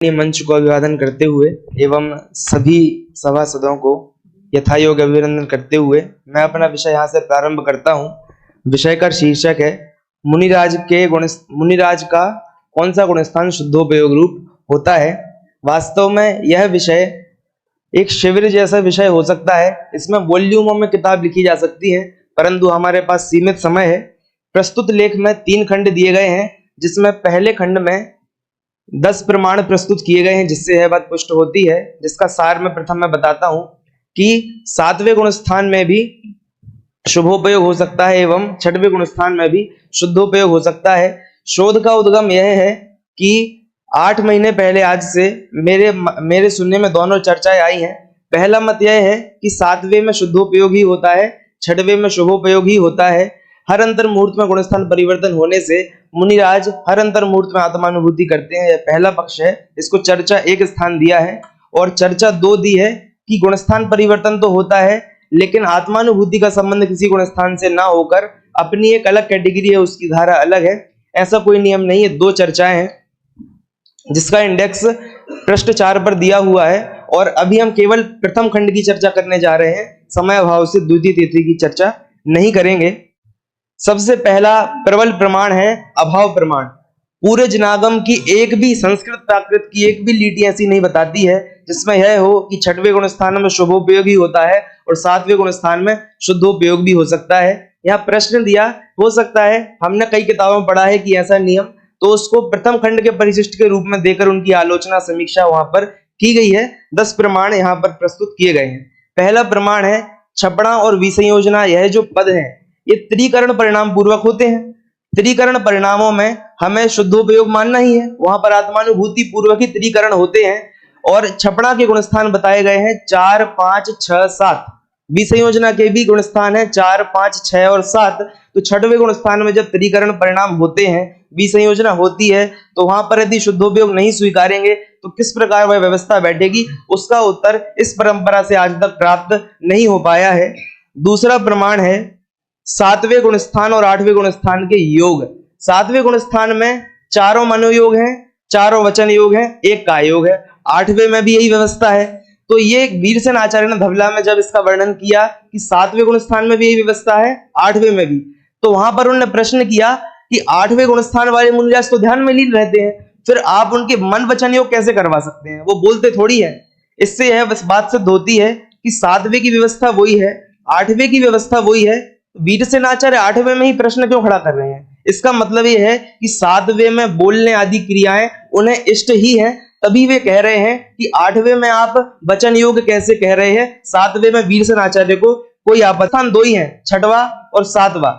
मंच को अभिवादन करते हुए एवं सभी सभासदों को यथायोग्य अभिनंदन करते हुए मैं अपना विषय यहाँ से प्रारंभ करता हूँ। विषय का शीर्षक है मुनिराज का कौन सा गुणस्थान शुद्धोपयोग रूप होता है। वास्तव में यह विषय एक शिविर जैसा विषय हो सकता है। इसमें वॉल्यूमों में किताब लिखी जा सकती है, परंतु हमारे पास सीमित समय है। प्रस्तुत लेख में 3 खंड दिए गए हैं, जिसमें पहले खंड में 10 प्रमाण प्रस्तुत किए गए हैं, जिससे यह बात पुष्ट होती है। जिसका सार में प्रथम मैं बताता हूं कि 7वें गुणस्थान में भी शुभोपयोग हो सकता है एवं 6वें गुणस्थान में भी शुद्धोपयोग हो सकता है। शोध का उद्गम यह है कि 8 महीने पहले आज से मेरे सुनने में दोनों चर्चाएं आई हैं। पहला मत यह है कि 7वें में शुद्धोपयोग ही होता है, 6वें में शुभोपयोग ही होता है। हर अंतर मुहूर्त में गुणस्थान परिवर्तन होने से मुनिराज हर अंतर मुहूर्त में आत्मानुभूति करते हैं। यह पहला पक्ष है। इसको चर्चा 1 स्थान दिया है और चर्चा 2 दी है कि गुणस्थान परिवर्तन तो होता है, लेकिन आत्मानुभूति का संबंध किसी गुणस्थान से ना होकर अपनी एक अलग कैटेगरी है, उसकी धारा अलग है। ऐसा कोई नियम नहीं है। 2 चर्चाएं हैं, जिसका इंडेक्स पृष्ठ 4 पर दिया हुआ है। और अभी हम केवल प्रथम खंड की चर्चा करने जा रहे हैं। समय अभाव से द्वितीय तृतीय की चर्चा नहीं करेंगे। सबसे पहला प्रबल प्रमाण है अभाव प्रमाण। पूरे जनागम की एक भी संस्कृत प्राकृत की एक भी लीटी ऐसी नहीं बताती है जिसमें यह हो कि 6वें गुणस्थान में शुभोपयोग ही होता है और 7वें गुणस्थान में शुद्धोपयोग भी हो सकता है। यहाँ प्रश्न दिया, हो सकता है हमने कई किताबों में पढ़ा है कि ऐसा नियम, तो उसको प्रथम खंड के परिशिष्ट के रूप में देकर उनकी आलोचना समीक्षा वहां पर की गई है। 10 प्रमाण यहाँ पर प्रस्तुत किए गए हैं। पहला प्रमाण है छपड़ा और विसंयोजना। यह जो पद है ये त्रिकरण परिणाम पूर्वक होते हैं। त्रिकरण परिणामों में हमें शुद्धोपयोग मानना ही है, वहां पर आत्मानुभूति पूर्वक ही त्रिकरण होते हैं। और छपड़ा के गुणस्थान बताए गए हैं 4, 5, 6, 7। विसंयोजना के भी गुणस्थान है 4, 5, 6 और 7। तो 6वें गुणस्थान में जब त्रिकरण परिणाम होते हैं, विसंयोजना होती है, तो वहां पर यदि शुद्धोपयोग नहीं स्वीकारेंगे तो किस प्रकार वह व्यवस्था बैठेगी, उसका उत्तर इस परंपरा से आज तक प्राप्त नहीं हो पाया है। दूसरा प्रमाण है 7वें गुणस्थान और 8वें गुणस्थान के योग। 7वें गुणस्थान में चारों मनोयोग हैं, चारों वचन योग हैं, एक काय योग है। 8वें में भी यही व्यवस्था है। तो ये वीरसेन आचार्य ने धवला में जब इसका वर्णन किया कि 7वें गुणस्थान में भी यही व्यवस्था है, 8वें में भी, तो वहां पर उन्होंने प्रश्न किया कि 8वें गुणस्थान वाले मुनिराज तो ध्यान में लीन रहते हैं, फिर आप उनके मन वचन योग कैसे करवा सकते हैं? वो बोलते थोड़ी है। इससे यह बात सिद्ध होती है कि 7वें की व्यवस्था वही है, 8वें की व्यवस्था वही है। वीरसेन आचार्य 8वें में ही प्रश्न क्यों खड़ा कर रहे हैं? इसका मतलब यह है कि 7वें में बोलने आदि क्रियाएं उन्हें इष्ट ही है, तभी वे कह रहे हैं कि 8वें में आप वचन योग कैसे कह रहे हैं। 7वें में वीरसेन आचार्य को कोई आपत्ति 2 ही है, 6वां और 7वां।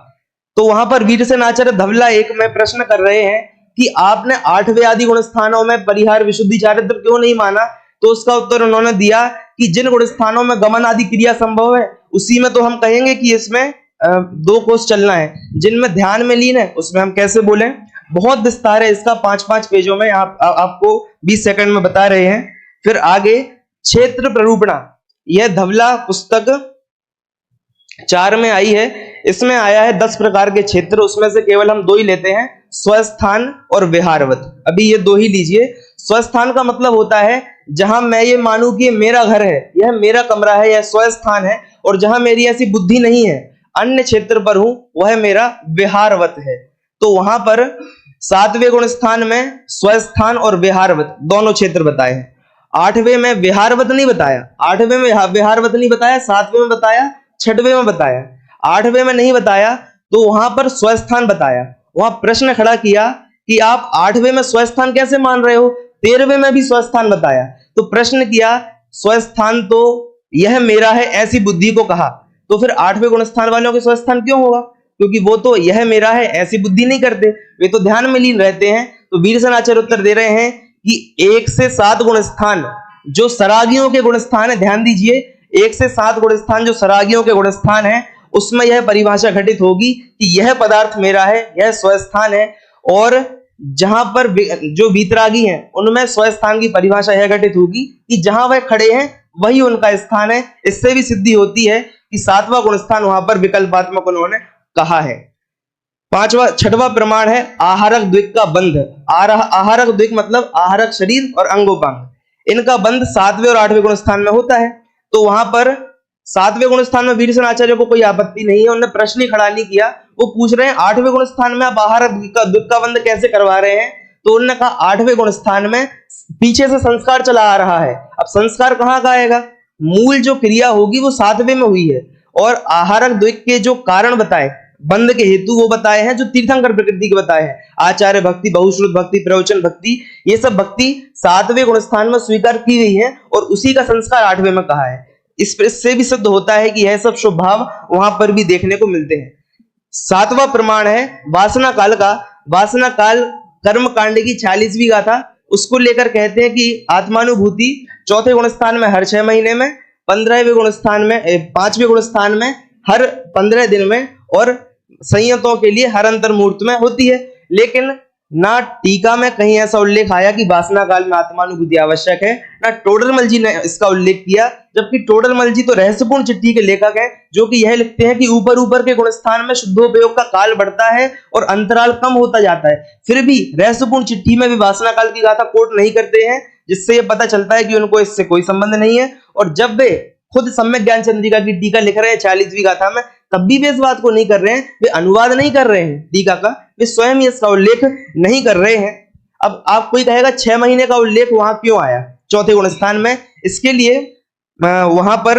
तो वहां पर वीरसेन आचार्य धवला 1 में प्रश्न कर रहे हैं कि आपने 8वें आदि गुणस्थानों में परिहार विशुद्धि चारित्र क्यों नहीं माना? तो उसका उत्तर उन्होंने दिया कि जिन गुणस्थानों में गमन आदि क्रिया संभव है उसी में तो हम कहेंगे कि इसमें 2 कोष चलना है। जिनमें ध्यान में लीन है उसमें हम कैसे बोलें? बहुत विस्तार है इसका, 5-5 पेजों में आपको 20 सेकंड में बता रहे हैं। फिर आगे क्षेत्र प्ररूपणा, यह धवला पुस्तक 4 में आई है। इसमें आया है 10 प्रकार के क्षेत्र, उसमें से केवल हम 2 ही लेते हैं, स्वस्थान और विहारवत। अभी ये 2 ही लीजिए। स्वस्थान का मतलब होता है जहां मैं ये मानूं कि मेरा घर है, यह मेरा कमरा है, यह स्वस्थान है, और जहां मेरी ऐसी बुद्धि नहीं है, अन्य क्षेत्र पर हूं, वह मेरा विहारवत है। तो वहां पर 7वें गुणस्थान में स्वस्थान और विहारवत दोनों क्षेत्र बताए हैं। 8वें में विहारवत नहीं बताया, 8वें में विहारवत नहीं बताया, 7वें में बताया, 6वें में बताया। 8वें में नहीं बताया तो वहां पर स्वस्थान बताया। वहां प्रश्न खड़ा किया कि आप 8वें में स्वस्थान कैसे मान रहे हो? 13वें में भी स्वस्थान बताया। तो प्रश्न किया, स्वस्थान तो यह मेरा है ऐसी बुद्धि को कहा, तो फिर 8वें गुणस्थान वालों के स्वस्थान क्यों होगा? क्योंकि वो तो यह मेरा है ऐसी बुद्धि नहीं करते, वे तो ध्यान में लीन रहते हैं। तो वीरसेन आचार्य उत्तर दे रहे हैं कि 1 से 7 गुणस्थान जो सरागियों के गुणस्थान है, ध्यान दीजिए, 1 से 7 गुणस्थान जो सरागियों के गुणस्थान है, उसमें यह परिभाषा घटित होगी कि यह पदार्थ मेरा है, यह स्वस्थान है। और जहां पर जो वीतरागी हैं उनमें स्वस्थान की परिभाषा यह घटित होगी कि जहां वह खड़े हैं वही उनका स्थान है। इससे भी सिद्धि होती है कि 7वां गुणस्थान वहां पर विकल्पात्मक उन्होंने कहा है। छठवां प्रमाण है आहारक द्विक का बंध। आहारक द्विक मतलब आहारक शरीर और अंगोपांग, इनका बंध 7वें और 8वें गुण स्थान में होता है। तो वहां पर 7वें गुण स्थान में वीरसेन आचार्य को कोई आपत्ति नहीं है, उन्होंने प्रश्न ही खड़ा नहीं किया। वो पूछ रहे हैं 8वें गुण स्थान में आप आहारक द्विक का बंध कैसे करवा रहे हैं? तो उन्होंने कहा 8वें गुण स्थान में पीछे से संस्कार चला आ रहा है। अब संस्कार कहां का आएगा? मूल जो क्रिया होगी वो 7वें में हुई है, और आहारक द्विक के जो कारण बताए बंध के हेतु वो बताए हैं जो तीर्थंकर प्रकृति के बताए हैं। आचार्य भक्ति, बहुश्रुत भक्ति, प्रवचन भक्ति, ये सब भक्ति 7वें गुण स्थान में स्वीकार की गई है, और उसी का संस्कार 8वें में कहा है। इससे भी सिद्ध होता है कि यह सब शुभ भाव वहां पर भी देखने को मिलते हैं। 7वां प्रमाण है वासना काल का। वासना काल कर्म कांड की 46वीं गाथा, उसको लेकर कहते हैं कि आत्मानुभूति 4थे गुण स्थान में हर 6 महीने में, 15वें गुण स्थान में 5वें गुण स्थान में हर 15 दिन में, और संयतों के लिए हर अंतर मुहूर्त में होती है। लेकिन ना टीका में कहीं ऐसा उल्लेख आया कि वासना काल में आत्मानुभूति आवश्यक है, ना टोडरमल जी ने इसका उल्लेख किया। जबकि टोडरमल जी तो रहस्यपूर्ण चिट्ठी के लेखक हैं, जो कि यह लिखते हैं कि ऊपर ऊपर के गुण स्थान में शुद्धोपयोग का काल बढ़ता है और अंतराल कम होता जाता है। फिर भी रहस्यपूर्ण चिट्ठी में भी वासना काल की गाथा कोट नहीं करते हैं, जिससे यह पता चलता है कि उनको इससे कोई संबंध नहीं है। और जब वे खुद सम्यक ज्ञान चंद्रिका की टीका लिख रहे हैं 40वीं गाथा में, तब भी वे इस बात को नहीं कर रहे हैं, वे अनुवाद नहीं कर रहे हैं टीका का, वे स्वयं ही इसका उल्लेख नहीं कर रहे हैं। अब आप कोई कहेगा 6 महीने का उल्लेख वहां क्यों आया 4थे गुण स्थान में? इसके लिए वहां पर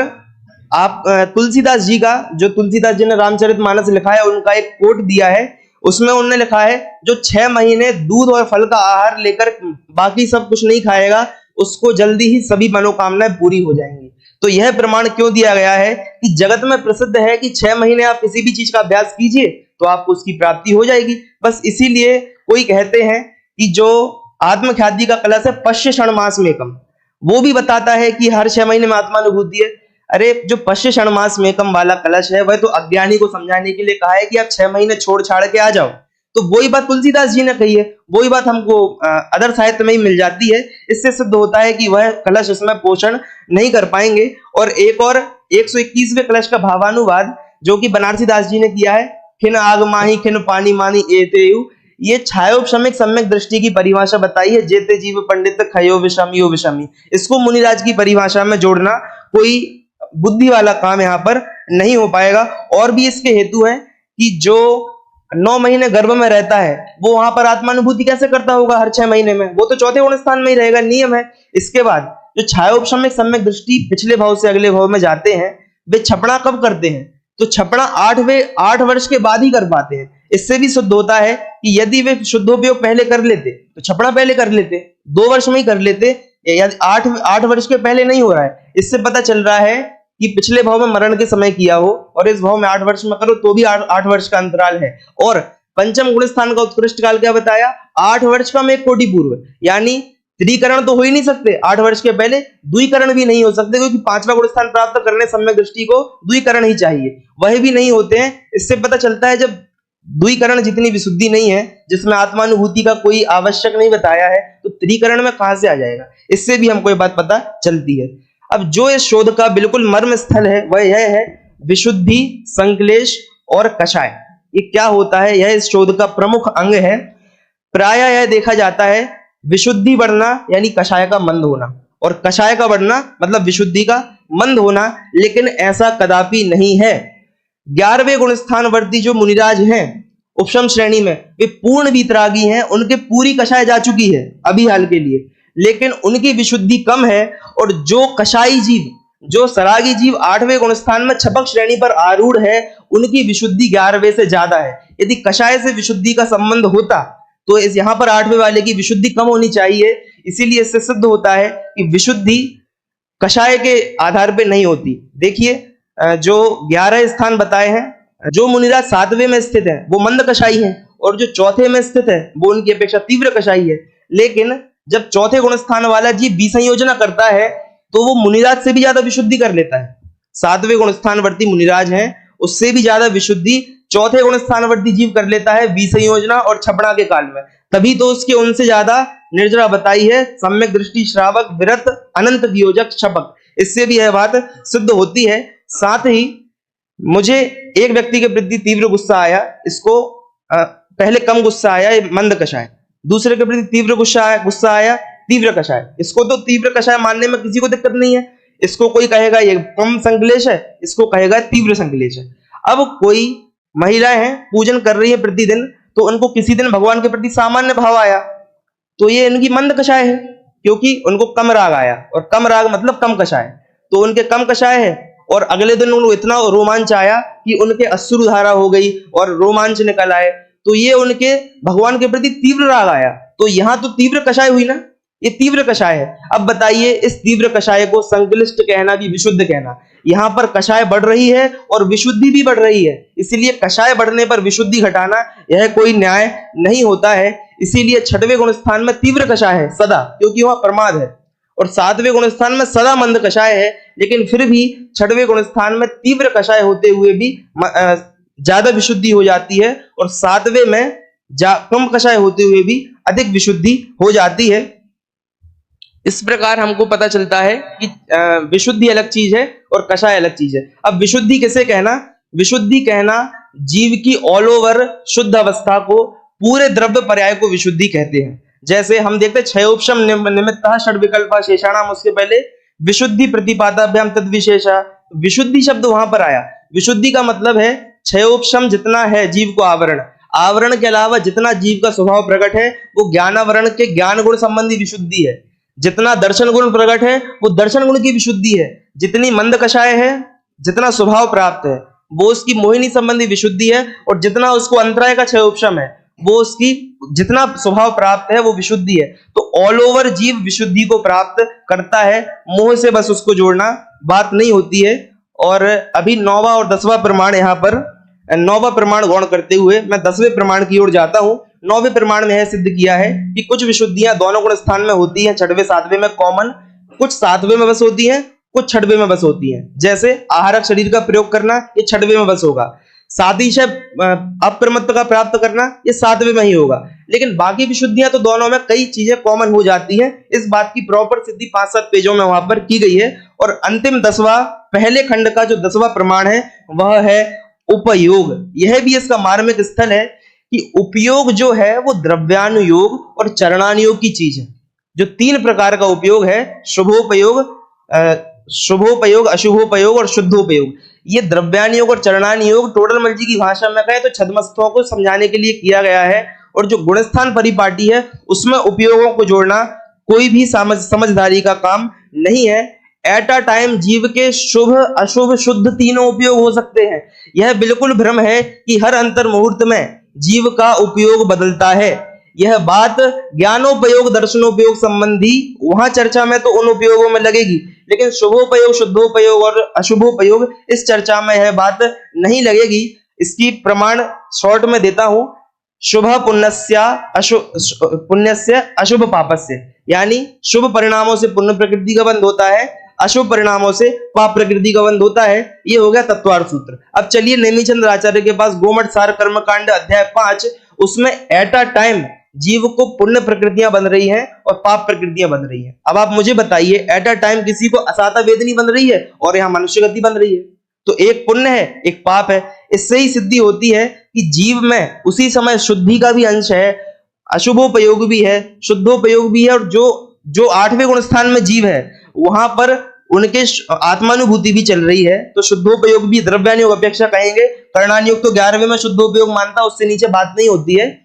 आप तुलसीदास जी का, जो तुलसीदास जी ने रामचरितमानस लिखा है, उनका एक कोट दिया है। उसमें उन्होंने लिखा है जो 6 महीने दूध और फल का आहार लेकर बाकी सब कुछ नहीं खाएगा, उसको जल्दी ही सभी मनोकामनाएं पूरी हो जाएंगी। तो यह प्रमाण क्यों दिया गया है कि जगत में प्रसिद्ध है कि 6 महीने आप किसी भी चीज का अभ्यास कीजिए तो आपको उसकी प्राप्ति हो जाएगी। बस इसीलिए कोई कहते हैं कि जो आत्मख्याति का कलश है पश्य क्षण मास में एकम, वो भी बताता है कि हर 6 महीने में आत्मानुभूति है। अरे जो पश्य क्षण मास में एकम वाला कलश है, वह तो अज्ञानी को समझाने के लिए कहा है कि आप 6 महीने छोड़ छाड़ के आ जाओ। तो वही बात तुलसीदास जी ने कही है, वही बात हमको अदर साहित्य में ही मिल जाती है। इससे सिद्ध होता है कि वह कलश उसमें पोषण नहीं कर पाएंगे। और एक और 121वें कलश का भावानुवाद जो कि बनारसी दास जी ने किया है, खिन आग माही खिन पानी मानी एतेयु, ये छायोपशमिक सम्यक दृष्टि की परिभाषा बताई है, जेते जीव पंडित खयो विषमियो विषमी। इसको मुनिराज की परिभाषा में जोड़ना कोई बुद्धि वाला काम यहाँ पर नहीं हो पाएगा। और भी इसके हेतु है कि जो 9 महीने गर्भ में रहता है वो वहां पर आत्मानुभूति कैसे करता होगा हर 6 महीने में? वो तो 4थे गुण स्थान में ही रहेगा, नियम है। इसके बाद जो छायोपशमिक सम्यक दृष्टि पिछले भाव से अगले भाव में जाते हैं, वे छपड़ा कब करते हैं? तो छपड़ा 8 वर्ष के बाद ही कर पाते हैं। इससे भी सिद्ध होता है कि यदि वे शुद्धोपयोग पहले कर लेते तो छपड़ा पहले कर लेते, 2 वर्ष में ही कर लेते, या 8 वर्ष के पहले नहीं हो रहा है। इससे पता चल रहा है कि पिछले भाव में मरण के समय किया हो और इस भाव में 8 वर्ष में करो तो भी 8 वर्ष का अंतराल है। और पंचम गुण स्थान का उत्कृष्ट काल क्या बताया? 8 वर्ष का 1 कोटि पूर्व, यानी त्रिकरण तो हो ही नहीं सकते 8 वर्ष के पहले, द्विकरण भी नहीं हो सकते, क्योंकि 5वां गुण स्थान प्राप्त करने सम्यक दृष्टि को द्विकरण ही चाहिए, वह भी नहीं होते हैं। इससे पता चलता है जब द्विकरण जितनी विशुद्धि नहीं है, जिसमें आत्मानुभूति का कोई आवश्यक नहीं बताया है, तो त्रिकरण में कहां से आ जाएगा? इससे भी हमको ये बात पता चलती है। अब जो इस शोध का बिल्कुल मर्म स्थल है वह यह है विशुद्धि, संक्लेश और कषाय। ये क्या होता है? यह इस शोध का प्रमुख अंग है। प्रायः यह देखा जाता है विशुद्धि बढ़ना यानी कषाय का मंद होना, और कषाय का बढ़ना मतलब विशुद्धि का मंद होना, लेकिन ऐसा कदापि नहीं है। 11वें गुण स्थानवर्ती जो मुनिराज हैं उपशम श्रेणी में, वे पूर्ण वीतरागी हैं, उनके पूरी कषाय जा चुकी है अभी हाल के लिए, लेकिन उनकी विशुद्धि कम है। और जो कषाई जीव, जो सरागी जीव 8वें गुण स्थान में छपक श्रेणी पर आरूढ़ है, उनकी विशुद्धि 11वें से ज्यादा है। यदि कषाय से विशुद्धि का संबंध होता तो इस यहाँ पर 8वें वाले की विशुद्धि कम होनी चाहिए। इसीलिए इससे सिद्ध होता है कि विशुद्धि कषाय के आधार पर नहीं होती। देखिए जो 11 स्थान बताए हैं, जो मुनिराज 7वें में स्थित है वो मंद कषाई है, और जो 4थे में स्थित है वो उनकी अपेक्षा तीव्र कषाई है। लेकिन जब 4थे गुण स्थान वाला जीव विसंयोजना करता है तो वो मुनिराज से भी ज्यादा विशुद्धि कर लेता है। 7वें गुण स्थानवर्ती मुनिराज हैं, उससे भी ज्यादा विशुद्धि 4थे गुण स्थानवर्ती जीव कर लेता है विसंयोजना और छपड़ा के काल में। तभी तो उसके उनसे ज्यादा निर्जरा बताई है सम्यक दृष्टि, श्रावक, विरत, अनंत वियोजक, छपक। इससे भी यह बात सिद्ध होती है। साथ ही मुझे एक व्यक्ति के प्रति तीव्र गुस्सा आया, इसको पहले कम गुस्सा आया, ये मंद कषाय। दूसरे के प्रति तीव्र गुस्सा आया, तीव्र कषाय। इसको तो तीव्र कषाय मानने में किसी को दिक्कत नहीं है। इसको कोई कहेगा ये कम संकलेश है, इसको कहेगा तीव्र संकलेश है। अब कोई महिलाएं हैं, पूजन कर रही है प्रतिदिन, तो उनको किसी दिन भगवान के प्रति सामान्य भाव आया, तो ये इनकी मंद कषाय है, क्योंकि उनको कम राग आया, और कम राग मतलब कम कषाय, तो उनके कम कषाय है। और अगले दिन उनको इतना रोमांच आया कि उनके अश्रुधारा हो गई और रोमांच निकल आए, तो ये उनके भगवान के प्रति तीव्र राग आया। तो यहां तो तीव्र कषाय हुई ना, ये तीव्र कषाय है। अब बताइए, इस तीव्र कषाय को संक्लिष्ट कहना कि विशुद्ध कहना? यहां पर कषाय बढ़ रही है और विशुद्धि भी बढ़ रही है, इसीलिए कषाय बढ़ने पर विशुद्धि घटाना यह कोई न्याय नहीं होता है। इसीलिए छठवें गुण स्थान में तीव्र कषाय है सदा, क्योंकि वहां प्रमाद है, और सातवें गुण स्थान में सदा मंद कषाय है। लेकिन फिर भी छठवें गुण स्थान में तीव्र कषाय होते हुए भी ज्यादा विशुद्धि हो जाती है, और सातवें में कम कषाय होते हुए भी अधिक विशुद्धि हो जाती है। इस प्रकार हमको पता चलता है कि विशुद्धि अलग चीज है और कषाय अलग चीज है। अब विशुद्धि किसे कहना? विशुद्धि कहना जीव की ऑल ओवर शुद्ध अवस्था को, पूरे द्रव्य पर्याय को विशुद्धि कहते हैं। जैसे हम देखते हैं क्षयोपशम निमित्तः षड विकल्पा शेषाणाम, उसके पहले विशुद्धि प्रतिपादाभ्याम तद विशेषा, विशुद्धि शब्द वहां पर आया। विशुद्धि का मतलब है क्षयोपशम जितना है जीव को आवरण, आवरण के अलावा जितना जीव का स्वभाव प्रकट है वो ज्ञानावरण के ज्ञान गुण संबंधी विशुद्धि है। जितना दर्शन गुण प्रकट है वो दर्शन गुण की विशुद्धि है। जितनी मंद कषाय है, जितना स्वभाव प्राप्त है वो उसकी मोहिनी संबंधी विशुद्धि है, और जितना उसको अंतराय का क्षयोपशम है वो उसकी जितना स्वभाव प्राप्त है वो विशुद्धि है। तो ऑल ओवर जीव विशुद्धि को प्राप्त करता है, मोह से बस उसको जोड़ना बात नहीं होती है। और अभी 9वां और 10वां प्रमाण, यहाँ पर 9वां प्रमाण गौण करते हुए मैं 10वें प्रमाण की ओर जाता हूं। 9वें प्रमाण में यह सिद्ध किया है कि कुछ विशुद्धियां दोनों गुण स्थान में होती हैं, छठवें सातवें में कॉमन, कुछ सातवें में बस होती हैं, कुछ छठवें में बस होती हैं। जैसे आहारक शरीर का प्रयोग करना, ये छठवें में बस होगा। सातिशय अप्रमत्त का प्राप्त करना, ये सातवें में ही होगा। लेकिन बाकी विशुद्धियां तो दोनों में कई चीजें कॉमन हो जाती हैं। इस बात की प्रॉपर सिद्धि 5-7 पेजों में वहां पर की गई है। और अंतिम 10वां, पहले खंड का जो 10वां प्रमाण है वह है उपयोग। यह भी इसका मार्मिक स्थल है कि उपयोग जो है वो द्रव्यानुयोग और चरणानुयोग की चीज है। जो 3 प्रकार का उपयोग है, शुभोपयोग, अशुभोपयोग और शुद्धोपयोग, ये द्रव्यानुयोग और चरणानुयोग टोडर मल जी की भाषा में कहे तो छद्मस्थों को समझाने के लिए किया गया है। और जो गुणस्थान परिपाटी है उसमें उपयोगों को जोड़ना कोई भी समझदारी का काम नहीं है। एट अ टाइम जीव के शुभ, अशुभ, शुद्ध तीनों उपयोग हो सकते हैं। यह बिल्कुल भ्रम है कि हर अंतर मुहूर्त में जीव का उपयोग बदलता है। यह बात ज्ञानोपयोग, दर्शनोपयोग संबंधी वहां चर्चा में तो उन उपयोगों में लगेगी, लेकिन शुभोपयोग, शुद्धोपयोग और अशुभोपयोग इस चर्चा में यह बात नहीं लगेगी। इसकी प्रमाण शॉर्ट में देता हूं। शुभ पुण्यस्य अशुभ पापस्य, यानी शुभ परिणामों से पुण्य प्रकृति का बंध होता है, अशुभ परिणामों से पाप प्रकृति का बंध होता है। ये हो गया तत्वार्थ सूत्र। अब चलिए नेमिचंद्र आचार्य के पास गोमठ सार कर्मकांड अध्याय 5, उसमें एट अ टाइम जीव को पुण्य प्रकृतियां बन रही हैं और पाप प्रकृतियां बन रही हैं। अब आप मुझे बताइए, एट अ टाइम किसी को असाता वेदनी बन रही है और यहाँ मनुष्य गति बन रही है, तो एक पुण्य है एक पाप है। इससे ही सिद्धि होती है कि जीव में उसी समय शुद्धि का भी अंश है, अशुभोपयोग भी है, शुद्धोपयोग भी है। और जो 8वें गुण स्थान में जीव है वहां पर उनके आत्मानुभूति भी चल रही है, तो शुद्धोपयोग भी द्रव्यानुयोग अपेक्षा कहेंगे। कर्णानुयोग तो 11वें में शुद्धोपयोग मानता, उससे नीचे बात नहीं होती है।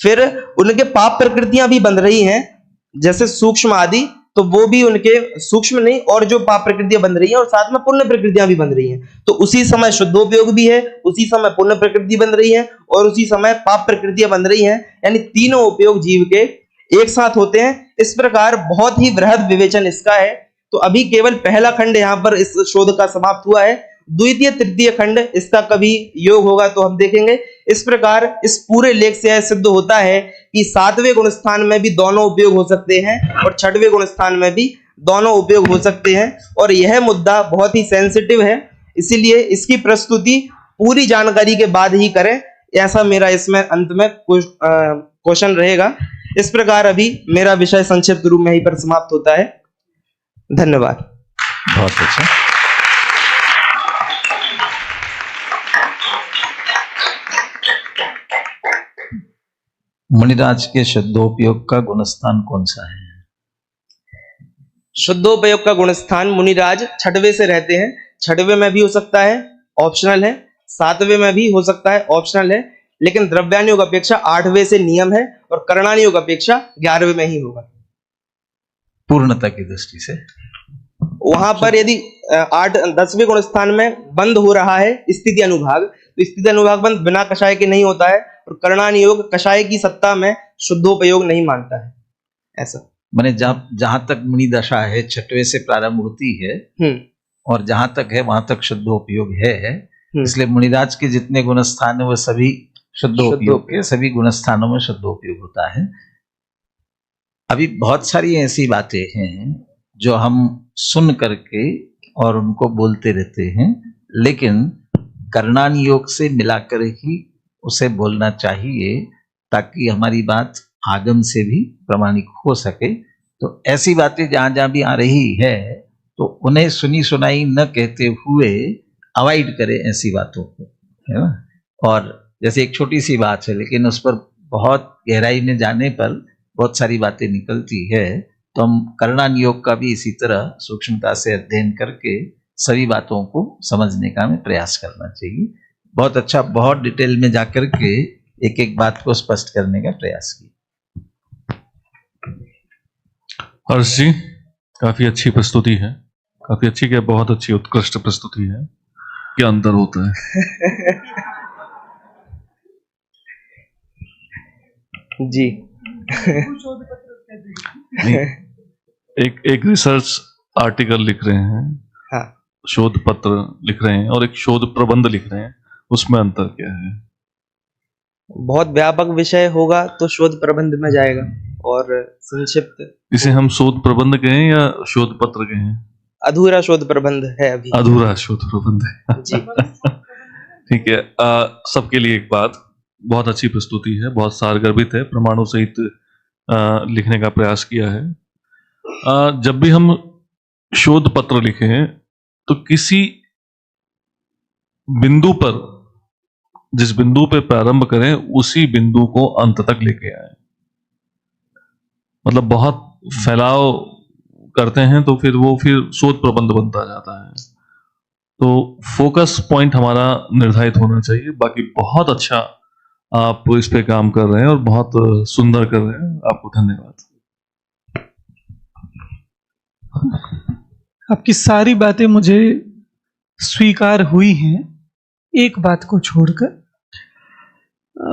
फिर उनके पाप प्रकृतियां भी बन रही हैं, जैसे सूक्ष्म आदि, तो वो भी उनके सूक्ष्म नहीं और जो पाप प्रकृतियां बन रही हैं, और साथ में पुण्य प्रकृतियां भी बन रही हैं। तो उसी समय शुद्धोपयोग भी है, उसी समय पुण्य प्रकृति बन रही है और उसी समय पाप प्रकृतियां बन रही हैं, यानी तीनों उपयोग जीव के एक साथ होते हैं। इस प्रकार बहुत ही वृहद विवेचन इसका है। तो अभी केवल पहला खंड यहाँ पर इस शोध का समाप्त हुआ है। द्वितीय तृतीय खंड इसका कभी योग होगा तो हम देखेंगे। इस प्रकार इस पूरे लेख से यह सिद्ध होता है कि 7वें गुण स्थान में भी दोनों उपयोग हो सकते हैं और 6वें गुण स्थान में भी दोनों उपयोग हो सकते हैं। और यह मुद्दा बहुत ही सेंसिटिव है, इसीलिए इसकी प्रस्तुति पूरी जानकारी के बाद ही करें, ऐसा मेरा इसमें अंत में क्वेश्चन रहेगा। इस प्रकार अभी मेरा विषय संक्षिप्त रूप में यहीं पर समाप्त होता है। धन्यवाद। बहुत अच्छा। मुनिराज के शुद्धोपयोग का गुणस्थान कौन सा है? शुद्धोपयोग का गुणस्थान मुनिराज छठवें से रहते हैं। छठवें में भी हो सकता है, ऑप्शनल है। सातवें में भी हो सकता है, ऑप्शनल है। लेकिन द्रव्यानुयोग अपेक्षा 8वें से नियम है और करणानुयोग अपेक्षा 11वें में ही होगा पूर्णता की दृष्टि से। वहां पर यदि 10वें गुणस्थान में बंद हो रहा है स्थिति अनुभाग, तो स्थिति अनुभाग बंद बिना कषाय के नहीं होता है और करणानुयोग कषाय की सत्ता में शुद्धोपयोग नहीं मानता है। ऐसा मैंने जहां तक मुनि दशा है छठवें से प्रारंभ होती है और जहां तक है वहां तक शुद्धोपयोग है। इसलिए मुनिराज के जितने गुणस्थान है वो सभी शुद्धोपयोग के, सभी गुणस्थानों में शुद्धोपयोग होता है। अभी बहुत सारी ऐसी बातें हैं जो हम सुन करके और उनको बोलते रहते हैं, लेकिन करणानुयोग से मिलाकर ही उसे बोलना चाहिए ताकि हमारी बात आगम से भी प्रमाणिक हो सके। तो ऐसी बातें जहां जहां भी आ रही है तो उन्हें सुनी सुनाई न कहते हुए अवॉइड करें ऐसी बातों को, है ना। और जैसे एक छोटी सी बात है लेकिन उस पर बहुत गहराई में जाने पर बहुत सारी बातें निकलती है, तो हम करणानुयोग का भी इसी तरह सूक्ष्मता से अध्ययन करके सभी बातों को समझने का हमें प्रयास करना चाहिए। बहुत अच्छा, बहुत डिटेल में जाकर के एक एक बात को स्पष्ट करने का प्रयास किया। हर्ष जी, काफी अच्छी प्रस्तुति है, काफी अच्छी क्या, बहुत अच्छी उत्कृष्ट प्रस्तुति है। क्या अंतर होता है? जी एक रिसर्च आर्टिकल लिख रहे हैं, हाँ, शोध पत्र लिख रहे हैं और एक शोध प्रबंध लिख रहे हैं, उसमें अंतर क्या है? बहुत व्यापक विषय होगा तो शोध प्रबंध में जाएगा और संक्षिप्त इसे हम शोध प्रबंध कहें या शोध पत्र कहें? अधूरा शोध प्रबंध है अभी। अधूरा शोध प्रबंध है जी ठीक है। सबके लिए एक बात, बहुत अच्छी प्रस्तुति है, बहुत सारगर्भित है, प्रमाणों सहित लिखने का प्रयास किया है। जब भी हम शोध पत्र लिखें तो किसी बिंदु पर, जिस बिंदु पे प्रारंभ करें उसी बिंदु को अंत तक लेके आए। मतलब बहुत फैलाव करते हैं तो फिर वो शोध प्रबंध बनता जाता है। तो फोकस पॉइंट हमारा निर्धारित होना चाहिए। बाकी बहुत अच्छा आप इस पे काम कर रहे हैं और बहुत सुंदर कर रहे हैं, आपको धन्यवाद। आपकी सारी बातें मुझे स्वीकार हुई हैं, एक बात को छोड़कर।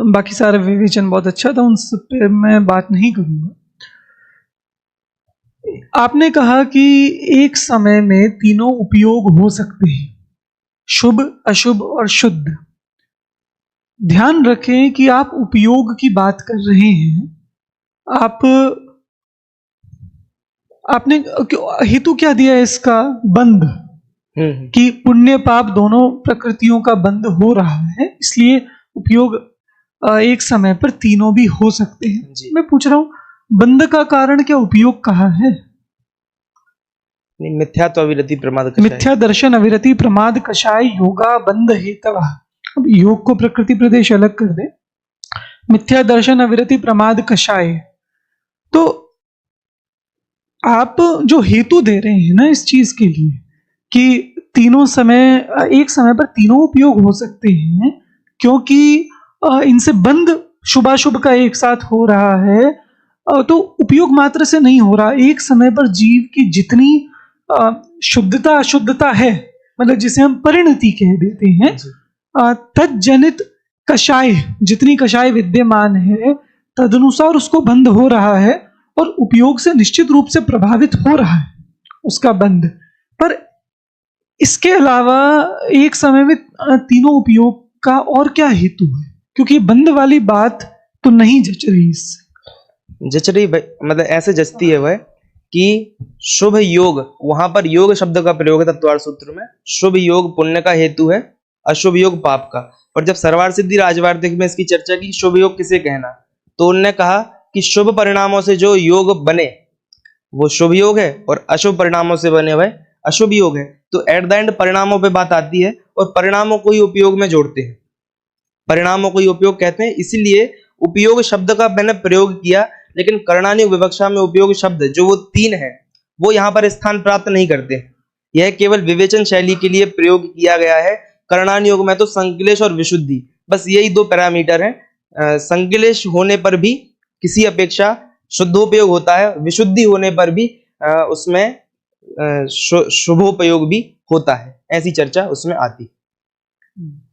बाकी सारा विवेचन बहुत अच्छा था, उन सब पे मैं बात नहीं करूंगा। आपने कहा कि एक समय में तीनों उपयोग हो सकते हैं, शुभ, अशुभ और शुद्ध। ध्यान रखें कि आप उपयोग की बात कर रहे हैं। आपने हेतु क्या दिया इसका? बंध, कि पुण्य पाप दोनों प्रकृतियों का बंध हो रहा है, इसलिए उपयोग एक समय पर तीनों भी हो सकते हैं। मैं पूछ रहा हूं बंध का कारण क्या उपयोग कहा है? मिथ्या तो अविरति प्रमाद कषाय। मिथ्या दर्शन अविरति प्रमाद कषाय योगा बंध हेतवः। अब योग को प्रकृति प्रदेश अलग कर दे, मिथ्या दर्शन अविरति प्रमाद कषाय। तो आप जो हेतु दे रहे हैं ना इस चीज के लिए कि तीनों समय, एक समय पर तीनों उपयोग हो सकते हैं, क्योंकि इनसे बंध शुभाशुभ का एक साथ हो रहा है, तो उपयोग मात्र से नहीं हो रहा। एक समय पर जीव की जितनी शुद्धता अशुद्धता है, मतलब जिसे हम परिणति कह देते हैं, तज्जनित कषाय, जितनी कषाय विद्यमान है तदनुसार उसको बंध हो रहा है और उपयोग से निश्चित रूप से प्रभावित हो रहा है उसका बंध। पर इसके अलावा एक समय में तीनों उपयोग का और क्या हेतु है? क्योंकि बंध वाली बात तो नहीं जच रही इससे। जच रही मतलब ऐसे जचती है वह कि शुभ योग, वहां पर योग शब्द का प्रयोग है तत्वार्थ सूत्र में। शुभ योग पुण्य का हेतु है, अशुभ योग पाप का। और जब सर्वार्थ सिद्धि राजवार्तिक में इसकी चर्चा की शुभ योग किसे कहना, तो उन्होंने कहा कि शुभ परिणामों से जो योग बने वो शुभ योग है और अशुभ परिणामों से बने हुए अशुभ योग है। तो एट द एंड परिणामों पे बात आती है और परिणामों को ही उपयोग में जोड़ते हैं, परिणामों को ही उपयोग कहते हैं। इसीलिए उपयोग शब्द का मैंने प्रयोग किया, लेकिन कर्णानुयोग विवक्षा में उपयोग शब्द जो वो 3 है वो यहाँ पर स्थान प्राप्त नहीं करते। यह केवल विवेचन शैली के लिए प्रयोग किया गया है। कर्णानुयोग में तो संक्लेश और विशुद्धि, बस यही 2 पैरामीटर हैं। संक्लेश होने पर भी किसी अपेक्षा शुद्धोपयोग होता है, विशुद्धि होने पर भी उसमें शुभोपयोग भी होता है, ऐसी चर्चा उसमें आती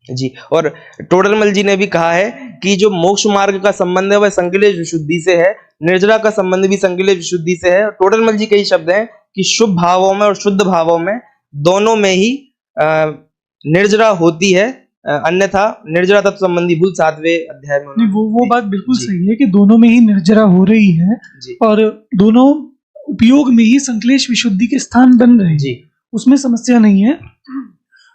जी। और टोडरमल जी ने भी कहा है कि जो मोक्ष मार्ग का संबंध है वह संक्लेश विशुद्धि से है, निर्जरा का संबंध भी संक्लेश विशुद्धि से है। टोडरमल जी के ही शब्द हैं कि शुभ भावों में और शुद्ध भावों में दोनों में ही निर्जरा होती है, अन्यथा निर्जरा तत्व संबंधी भूल 7वें अध्याय में। नहीं, वो बात बिल्कुल सही है कि दोनों में ही निर्जरा हो रही है जी। और दोनों उपयोग में ही संक्लेश विशुद्धि के स्थान बन रहे हैं जी। उसमें समस्या नहीं है,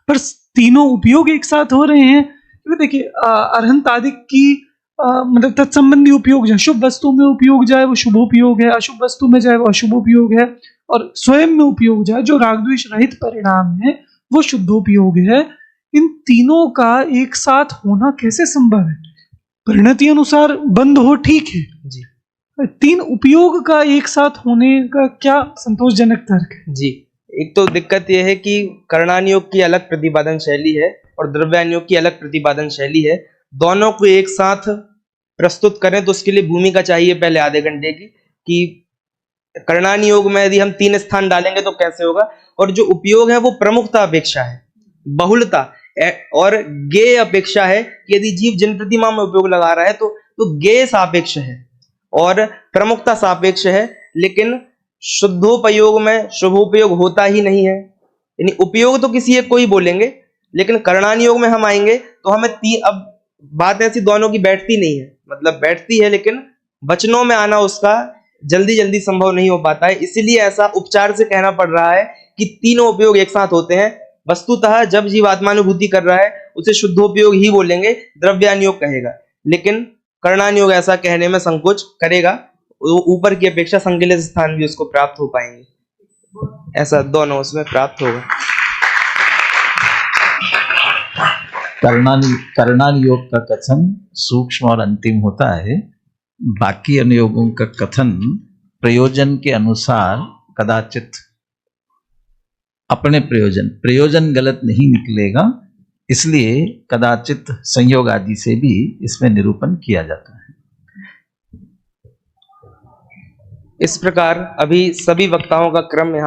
पर तीनों उपयोग एक साथ हो रहे हैं। देखिए अरहंत आदि की मतलब तत्संबंधी उपयोग जाए, शुभ वस्तु में उपयोग जाए वो शुभोपयोग है, अशुभ वस्तु में जाए वो अशुभोपयोग है, और स्वयं में उपयोग जाए जो राग द्वेष रहित परिणाम है वो शुद्धोपयोग है। इन तीनों का एक साथ होना कैसे संभव है? परिणति अनुसार बंद हो ठीक है जी। 3 उपयोग का एक साथ होने का क्या संतोषजनक तर्क है? जी, एक तो दिक्कत यह है कि कर्णानुयोग की अलग प्रतिपादन शैली है और द्रव्यानुयोग की अलग प्रतिपादन शैली है। दोनों को एक साथ प्रस्तुत करें तो उसके लिए भूमिका चाहिए पहले आधे घंटे की, कि कर्णानुयोग में यदि हम 3 स्थान डालेंगे तो कैसे होगा। और जो उपयोग है वो प्रमुखता अपेक्षा है, बहुलता और गेय अपेक्षा है कि यदि जीव जिन प्रतिमा में उपयोग लगा रहा है तो गेय सापेक्ष है और प्रमुखता सापेक्ष है, लेकिन शुद्धोपयोग में शुभोपयोग होता ही नहीं है। यानी उपयोग तो किसी एक को ही बोलेंगे, लेकिन कर्णानुयोग में हम आएंगे तो हमें अब बात ऐसी दोनों की बैठती नहीं है, मतलब बैठती है लेकिन वचनों में आना उसका जल्दी जल्दी संभव नहीं हो पाता है। इसीलिए ऐसा उपचार से कहना पड़ रहा है कि तीनों उपयोग एक साथ होते हैं। वस्तुतः जब जीव आत्मानुभूति कर रहा है उसे शुद्धोपयोग ही बोलेंगे, द्रव्यानुयोग कहेगा, लेकिन कर्णानुयोग ऐसा कहने में संकोच करेगा, ऊपर की अपेक्षा संक्लेश स्थान भी उसको प्राप्त हो पाएंगे, ऐसा दोनों उसमें प्राप्त होगा। कर्णानुयोग का कथन सूक्ष्म और अंतिम होता है, बाकी अनुयोगों का कथन प्रयोजन के अनुसार कदाचित अपने प्रयोजन गलत नहीं निकलेगा, इसलिए कदाचित संयोग आदि से भी इसमें निरूपण किया जाता है। इस प्रकार अभी सभी वक्ताओं का क्रम यहाँ